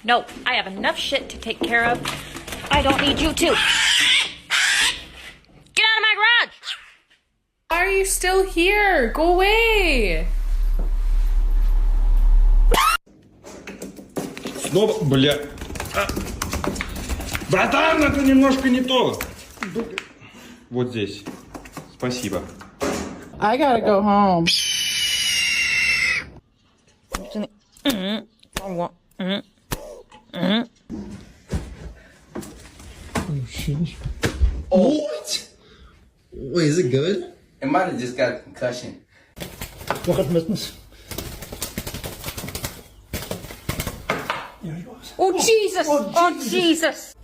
No, I have enough shit to take care of. I don't need you too. Get out of my garage! Why are you still here? Go away! Снова, бля. Братан, это немножко не то. Вот здесь. Спасибо. I gotta go home. What? Wait, is it good? It might have just got a concussion. Wat gaat met ons? Oh, Jesus! Oh, Jesus!